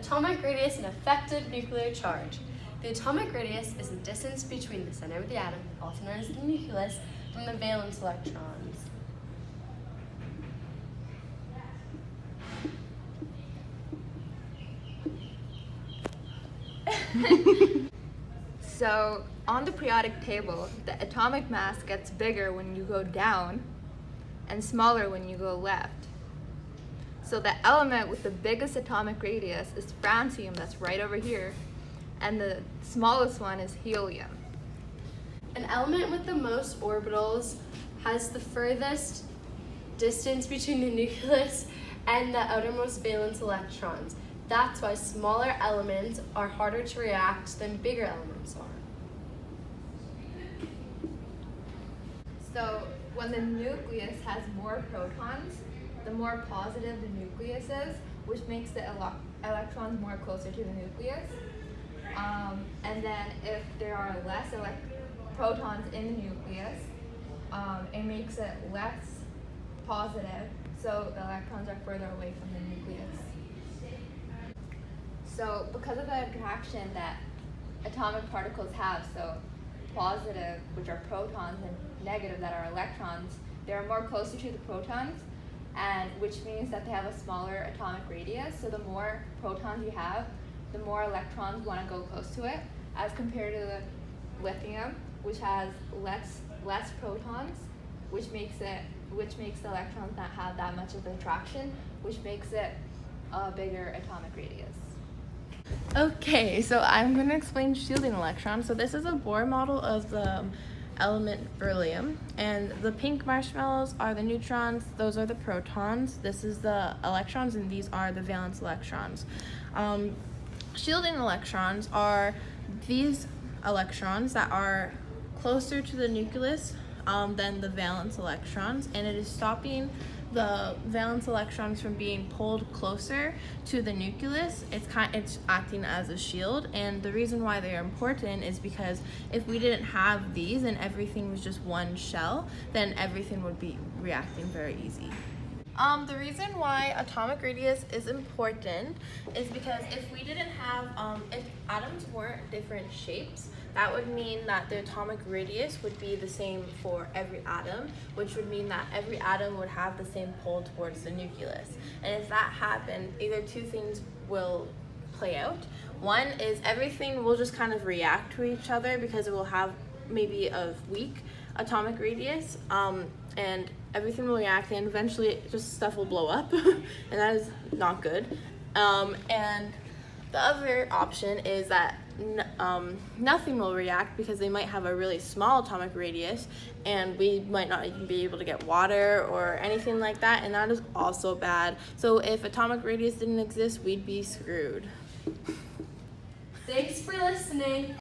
Atomic radius and effective nuclear charge. The atomic radius is the distance between the center of the atom, also known as the nucleus, from the valence electrons. So on the periodic table, the atomic mass gets bigger when you go down and smaller when you go left. So the element with the biggest atomic radius is francium, that's right over here, and the smallest one is helium. An element with the most orbitals has the furthest distance between the nucleus and the outermost valence electrons. That's why smaller elements are harder to react than bigger elements are. So when the nucleus has more protons, the more positive the nucleus is, which makes the electrons more closer to the nucleus. And then if there are less protons in the nucleus, it makes it less positive, so the electrons are further away from the nucleus. So because of the attraction that atomic particles have, so positive, which are protons, and negative, that are electrons, they're more closer to the protons, and which means that they have a smaller atomic radius. So the more protons you have, the more electrons want to go close to it, as compared to the lithium, which has less protons, which makes the electrons not have that much of attraction, which makes it a bigger atomic radius. Okay, so I'm going to explain shielding electrons. So this is a Bohr model of the element beryllium, and the pink marshmallows are the neutrons, those are the protons, this is the electrons, and these are the valence electrons. Shielding electrons are these electrons that are closer to the nucleus than the valence electrons, and it is stopping the valence electrons from being pulled closer to the nucleus. It's acting as a shield, and the reason why they are important is because if we didn't have these and everything was just one shell, then everything would be reacting very easy. The reason why atomic radius is important is because if we didn't have, if atoms weren't different shapes, that would mean that the atomic radius would be the same for every atom, which would mean that every atom would have the same pull towards the nucleus. And if that happened, either two things will play out. One is everything will just kind of react to each other because it will have maybe a weak atomic radius, and everything will react, and eventually just stuff will blow up, and that is not good. And the other option is that nothing will react because they might have a really small atomic radius, and we might not even be able to get water or anything like that, and that is also bad. So if atomic radius didn't exist, we'd be screwed. Thanks for listening.